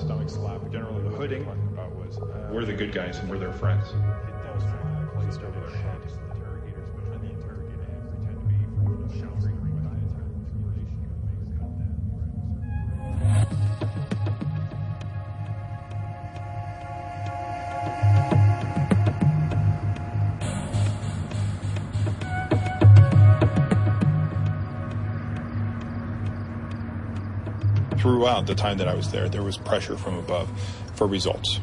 stomach slap. Generally, the hooding about was we're the good guys and we're their friends. That was placed over their heads. Interrogators, which when the interrogated pretend to be from the sheltering with Throughout the time that I was there was pressure from above for results.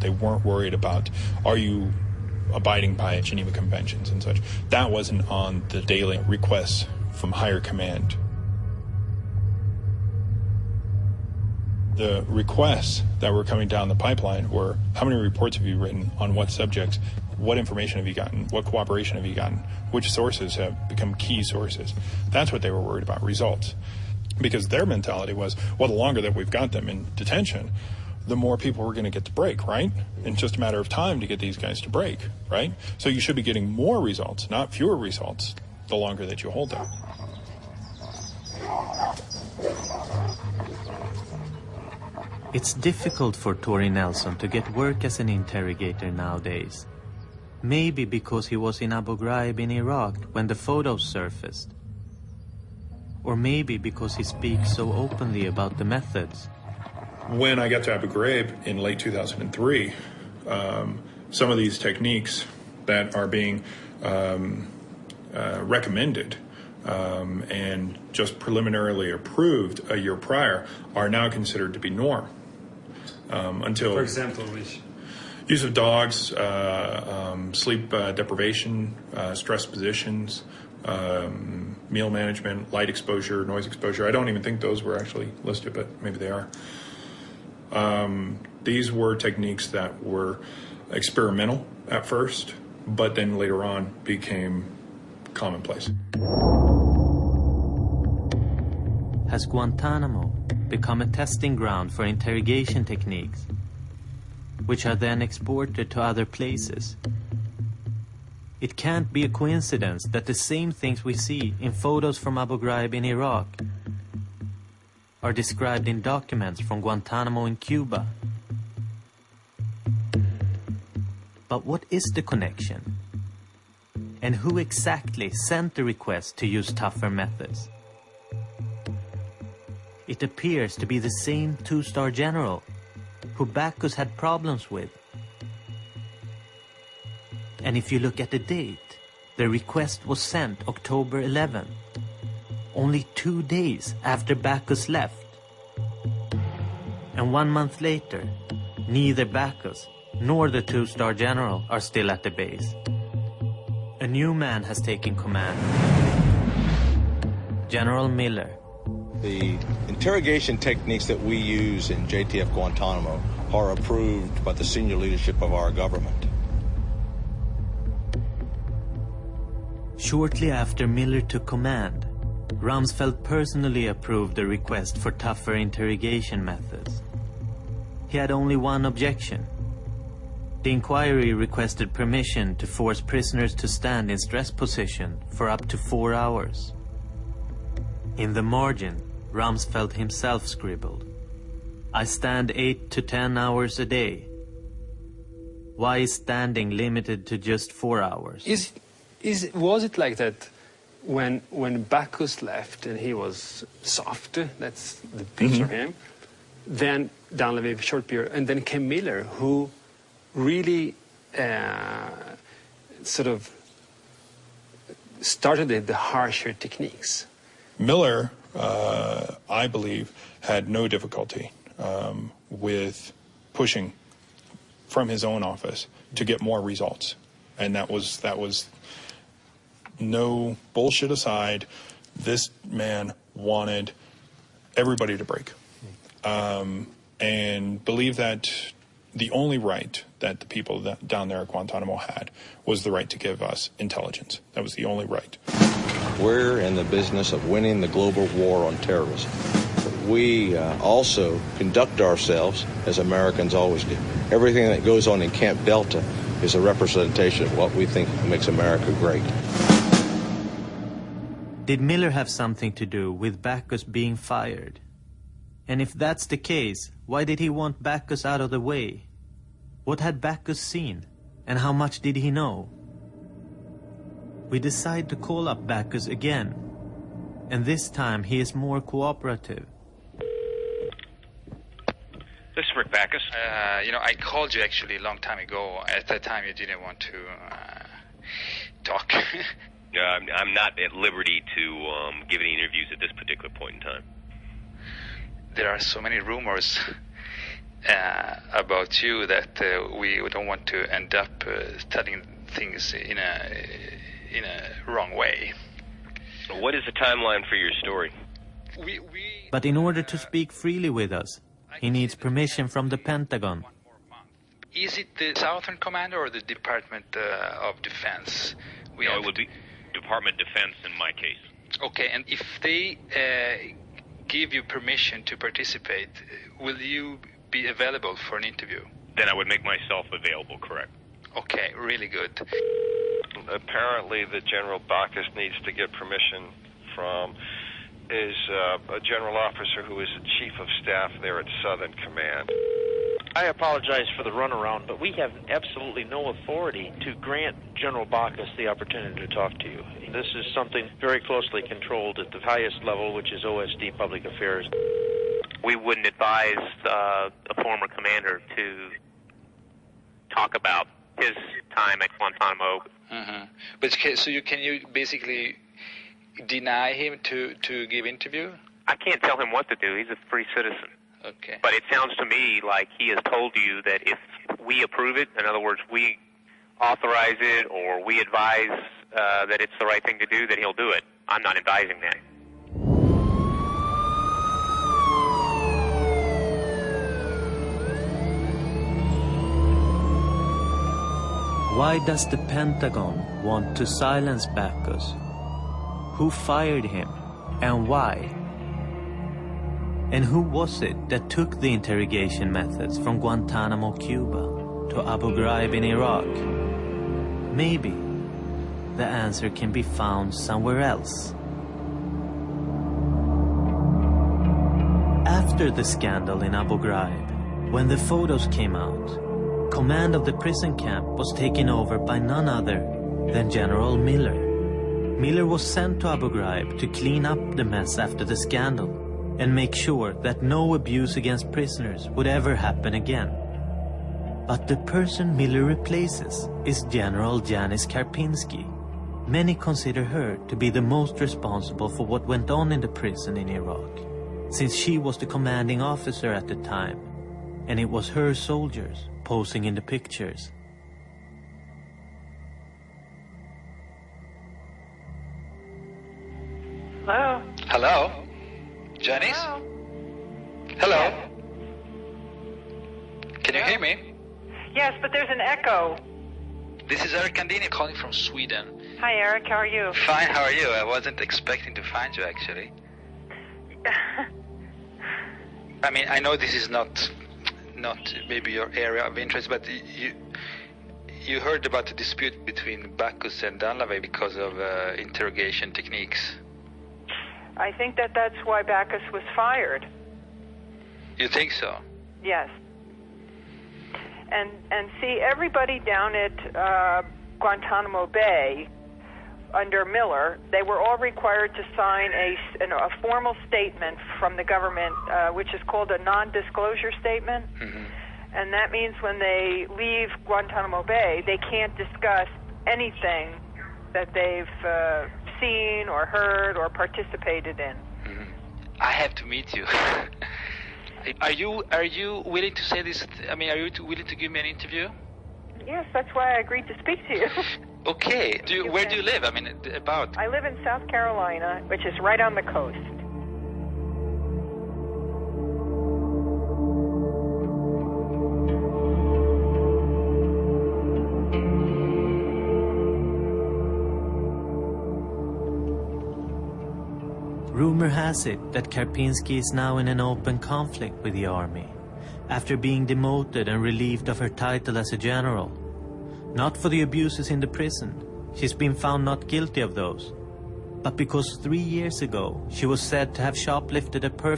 They weren't worried about, are you abiding by Geneva Conventions and such. That wasn't on the daily requests from higher command. The requests that were coming down the pipeline were, how many reports have you written on what subjects? What information have you gotten? What cooperation have you gotten? Which sources have become key sources? That's what they were worried about, results. Because their mentality was, well, the longer that we've got them in detention, the more people we're going to get to break, right? It's just a matter of time to get these guys to break, right? So you should be getting more results, not fewer results, the longer that you hold them. It's difficult for Tori Nelson to get work as an interrogator nowadays. Maybe because he was in Abu Ghraib in Iraq when the photos surfaced. Or maybe because he speaks so openly about the methods. When I got to Abu Ghraib in late 2003, some of these techniques that are being recommended and just preliminarily approved a year prior are now considered to be norm. Until, for example, which? Use of dogs, sleep deprivation, stress positions, meal management, light exposure, noise exposure. I don't even think those were actually listed, but maybe they are. These were techniques that were experimental at first, but then later on became commonplace. Has Guantanamo become a testing ground for interrogation techniques, which are then exported to other places? It can't be a coincidence that the same things we see in photos from Abu Ghraib in Iraq are described in documents from Guantanamo in Cuba. But what is the connection? And who exactly sent the request to use tougher methods? It appears to be the same two-star general who Bacchus had problems with. And if you look at the date, the request was sent October 11, only 2 days after Bacchus left. And 1 month later, neither Bacchus nor the two-star general are still at the base. A new man has taken command, General Miller. The interrogation techniques that we use in JTF Guantanamo are approved by the senior leadership of our government. Shortly after Miller took command, Rumsfeld personally approved the request for tougher interrogation methods. He had only one objection. The inquiry requested permission to force prisoners to stand in stress position for up to 4 hours. In the margin, Rumsfeld himself scribbled, "I stand 8 to 10 hours a day. Why is standing limited to just 4 hours?" Was it like that when Bacchus left and he was soft, that's the picture of him, then down a short period, and then came Miller, who really sort of started the harsher techniques? Miller, I believe, had no difficulty with pushing from his own office to get more results. And that was no bullshit aside, this man wanted everybody to break. And believe that the only right that the people down there at Guantanamo had was the right to give us intelligence. That was the only right. We're in the business of winning the global war on terrorism. We also conduct ourselves as Americans always do. Everything that goes on in Camp Delta is a representation of what we think makes America great. Did Miller have something to do with Backus being fired? And if that's the case, why did he want Backus out of the way? What had Backus seen, and how much did he know? We decide to call up Backus again, and this time he is more cooperative. This is Rick Backus. I called you actually a long time ago. At that time, you didn't want to talk. I'm not at liberty to give any interviews at this particular point in time. There are so many rumors about you that we don't want to end up telling things in a wrong way. What is the timeline for your story? But in order to speak freely with us, he needs permission from the Pentagon. Is it the Southern Command or the Department of Defense? It would be Department of Defense in my case. Okay, and if they give you permission to participate, will you be available for an interview? Then I would make myself available, correct. Okay, really good. Apparently the General Backus needs to get permission from a general officer who is the chief of staff there at Southern Command. I apologize for the runaround, but we have absolutely no authority to grant General Backus the opportunity to talk to you. This is something very closely controlled at the highest level, which is OSD Public Affairs. We wouldn't advise a former commander to talk about his time at Guantanamo. But can you basically deny him to give interview? I can't tell him what to do. He's a free citizen. Okay. But it sounds to me like he has told you that if we approve it, in other words, we authorize it or we advise that it's the right thing to do, that he'll do it. I'm not advising that. Why does the Pentagon want to silence Backus? Who fired him, and why? And who was it that took the interrogation methods from Guantanamo, Cuba, to Abu Ghraib in Iraq? Maybe the answer can be found somewhere else. After the scandal in Abu Ghraib, when the photos came out, command of the prison camp was taken over by none other than General Miller. Miller was sent to Abu Ghraib to clean up the mess after the scandal and make sure that no abuse against prisoners would ever happen again. But the person Miller replaces is General Janice Karpinski. Many consider her to be the most responsible for what went on in the prison in Iraq, since she was the commanding officer at the time, and it was her soldiers posing in the pictures. Hello? Hello? Janice? Hello? Yes. Can you hear me? Yes, but there's an echo. This is Eric Candini calling from Sweden. Hi, Eric. How are you? Fine, how are you? I wasn't expecting to find you, actually. I mean, I know this is not maybe your area of interest, but you heard about the dispute between Backus and Danlave because of interrogation techniques. I think that's why Backus was fired. You think so? Yes. And see, everybody down at Guantanamo Bay under Miller, they were all required to sign a formal statement from the government, which is called a non-disclosure statement. Mm-hmm. And that means when they leave Guantanamo Bay, they can't discuss anything that they've seen or heard or participated in. Mm-hmm. I have to meet you. Are you willing to say this? I mean, are you willing to give me an interview? Yes, that's why I agreed to speak to you. Okay. Where do you live? I mean, about? I live in South Carolina, which is right on the coast. Rumor has it that Karpinski is now in an open conflict with the army, after being demoted and relieved of her title as a general. Not for the abuses in the prison. She's been found not guilty of those. but because 3 years ago she was said to have shoplifted a perfume